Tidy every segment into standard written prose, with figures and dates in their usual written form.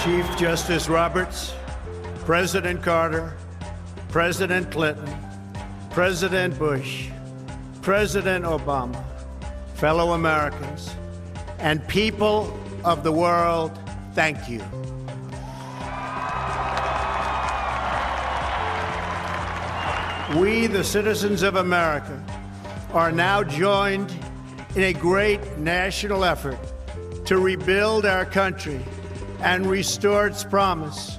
Chief Justice Roberts, President Carter, President Clinton, President Bush, President Obama, fellow Americans, and people of the world, thank you. We, the citizens of America, are now joined in a great national effort to rebuild our country and restore its promise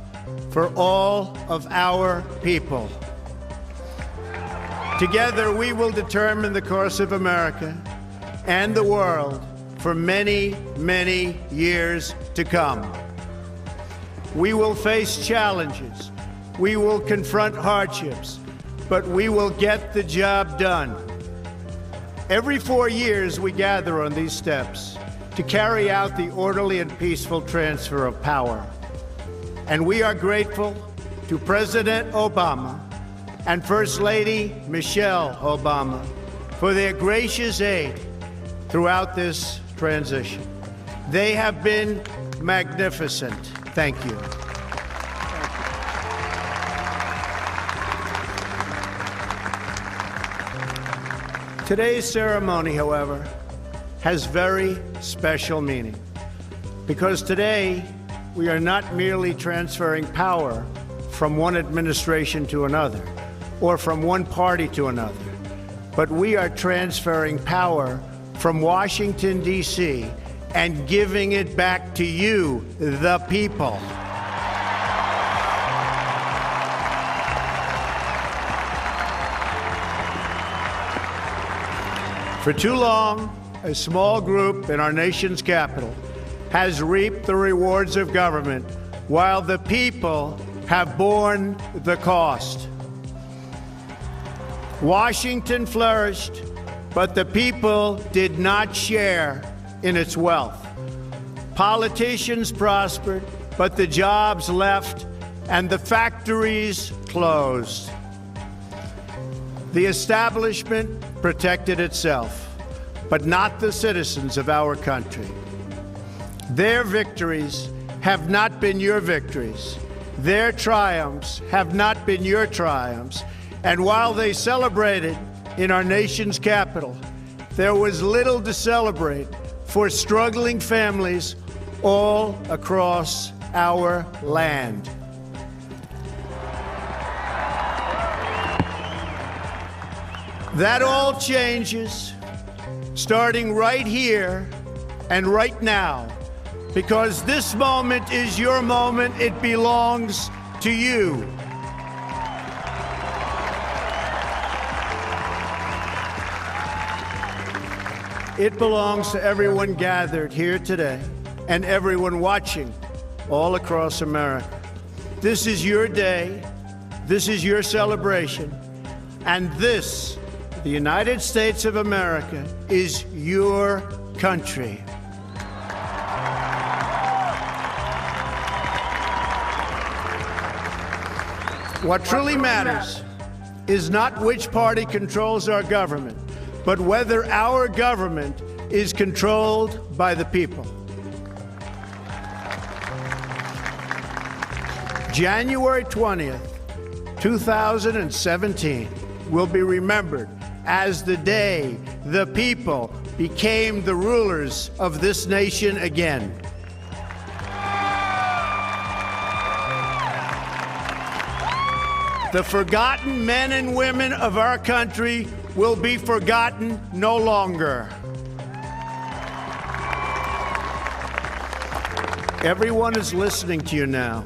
for all of our people. Together, we will determine the course of America and the world for many, many years to come. We will face challenges. We will confront hardships, but we will get the job done. Every 4 years, we gather on these steps to carry out the orderly and peaceful transfer of power. And we are grateful to President Obama and First Lady Michelle Obama for their gracious aid throughout this transition. They have been magnificent. Thank you. Today's ceremony, however, has very special meaning, because today we are not merely transferring power from one administration to another or from one party to another, but we are transferring power from Washington, D.C., and giving it back to you, the people. For too long, a small group in our nation's capital has reaped the rewards of government while the people have borne the cost. Washington flourished, but the people did not share in its wealth. Politicians prospered, but the jobs left and the factories closed. The establishment protected itself, but not the citizens of our country. Their victories have not been your victories. Their triumphs have not been your triumphs. And while they celebrated in our nation's capital, there was little to celebrate for struggling families all across our land. That all changes starting right here and right now, because this moment is your moment. It belongs to you. It belongs to everyone gathered here today and everyone watching all across America. This is your day. This is your celebration. And this, the United States of America, is your country. What truly matters is not which party controls our government, but whether our government is controlled by the people. January 20th, 2017 will be remembered as the day the people became the rulers of this nation again. The forgotten men and women of our country will be forgotten no longer. Everyone is listening to you now.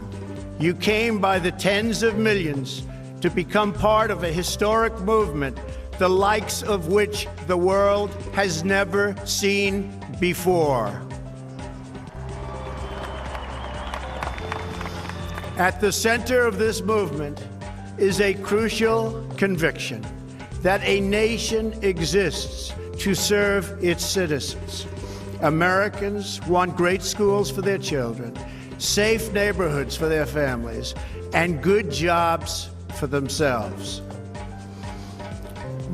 You came by the tens of millions to become part of a historic movement, the likes of which the world has never seen before. At the center of this movement is a crucial conviction that a nation exists to serve its citizens. Americans want great schools for their children, safe neighborhoods for their families, and good jobs for themselves.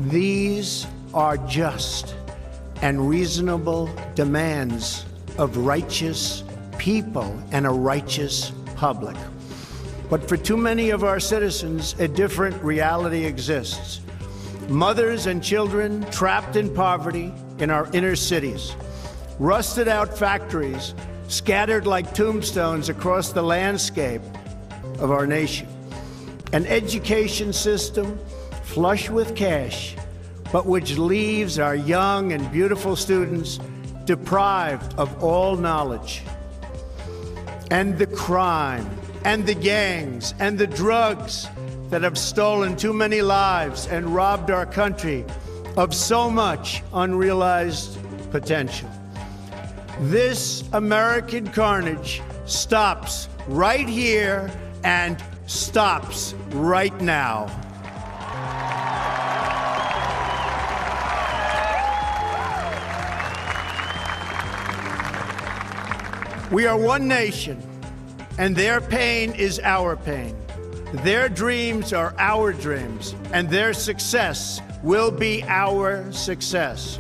These are just and reasonable demands of righteous people and a righteous public. But for too many of our citizens, a different reality exists. Mothers and children trapped in poverty in our inner cities, rusted out factories scattered like tombstones across the landscape of our nation, an education system flush with cash, but which leaves our young and beautiful students deprived of all knowledge. And the crime, and the gangs, and the drugs that have stolen too many lives and robbed our country of so much unrealized potential. This American carnage stops right here and stops right now. We are one nation, and their pain is our pain. Their dreams are our dreams, and their success will be our success.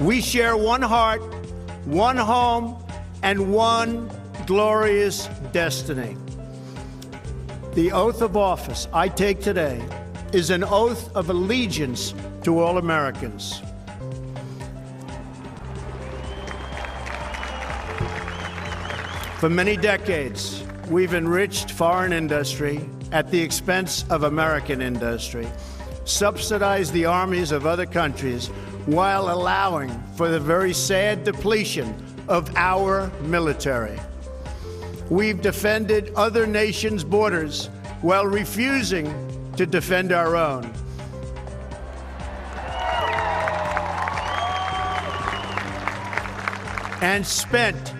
We share one heart, one home, and one glorious destiny. The oath of office I take today is an oath of allegiance to all Americans. For many decades, we've enriched foreign industry at the expense of American industry, subsidized the armies of other countries while allowing for the very sad depletion of our military. We've defended other nations' borders while refusing to defend our own. And spent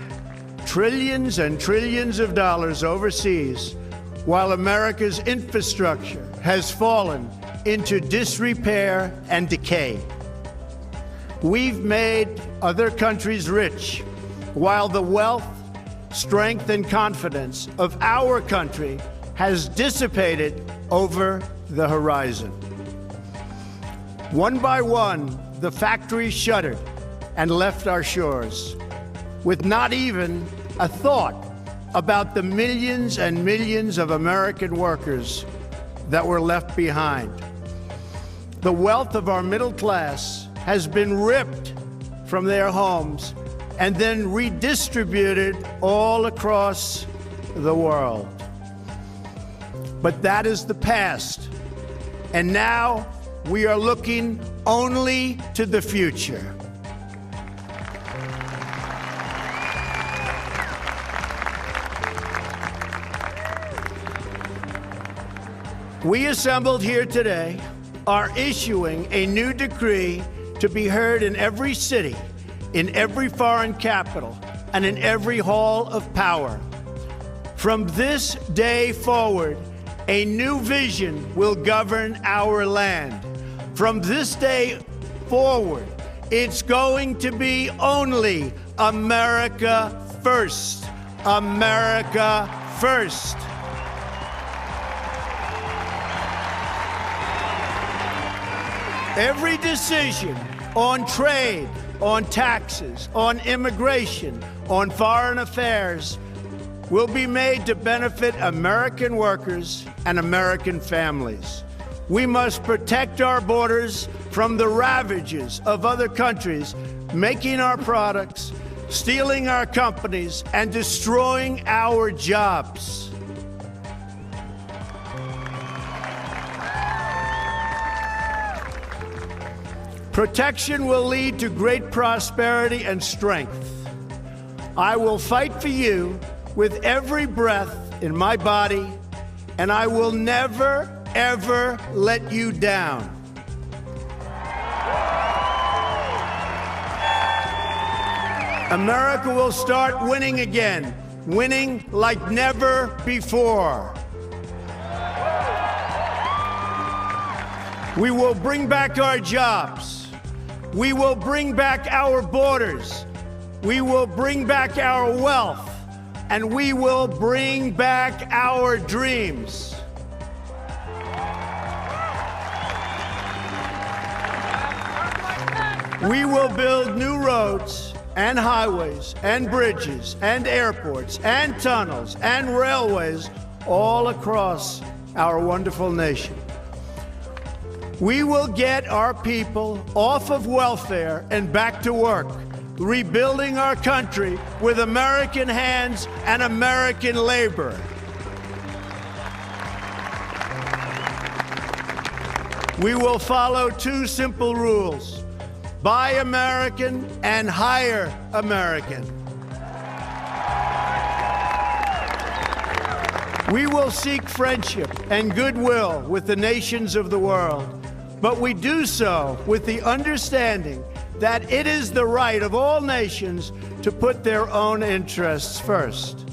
trillions and trillions of dollars overseas while America's infrastructure has fallen into disrepair and decay. We've made other countries rich while the wealth, strength, and confidence of our country has dissipated over the horizon. One by one, the factories shuttered and left our shores, with not even a thought about the millions and millions of American workers that were left behind. The wealth of our middle class has been ripped from their homes and then redistributed all across the world. But that is the past, and now we are looking only to the future. We assembled here today are issuing a new decree to be heard in every city, in every foreign capital, and in every hall of power. From this day forward, a new vision will govern our land. From this day forward, it's going to be only America first. America first. Every decision on trade, on taxes, on immigration, on foreign affairs will be made to benefit American workers and American families. We must protect our borders from the ravages of other countries, making our products, stealing our companies, and destroying our jobs. Protection will lead to great prosperity and strength. I will fight for you with every breath in my body, and I will never, ever let you down. America will start winning again, winning like never before. We will bring back our jobs. We will bring back our borders. We will bring back our wealth. And we will bring back our dreams. We will build new roads and highways and bridges and airports and tunnels and railways all across our wonderful nation. We will get our people off of welfare and back to work, rebuilding our country with American hands and American labor. We will follow two simple rules: buy American and hire American. We will seek friendship and goodwill with the nations of the world, but we do so with the understanding that it is the right of all nations to put their own interests first.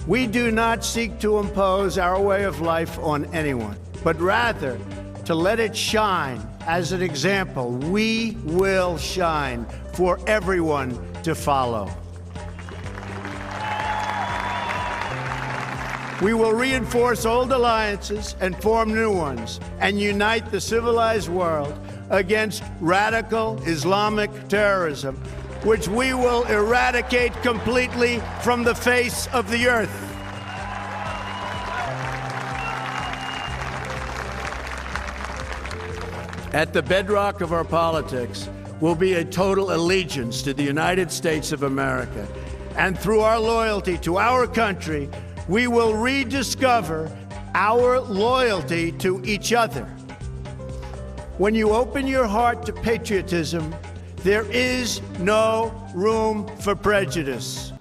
We do not seek to impose our way of life on anyone, but rather to let it shine as an example. We will shine for everyone to follow. We will reinforce old alliances and form new ones and unite the civilized world against radical Islamic terrorism, which we will eradicate completely from the face of the earth. At the bedrock of our politics will be a total allegiance to the United States of America. And through our loyalty to our country, we will rediscover our loyalty to each other. When you open your heart to patriotism, there is no room for prejudice.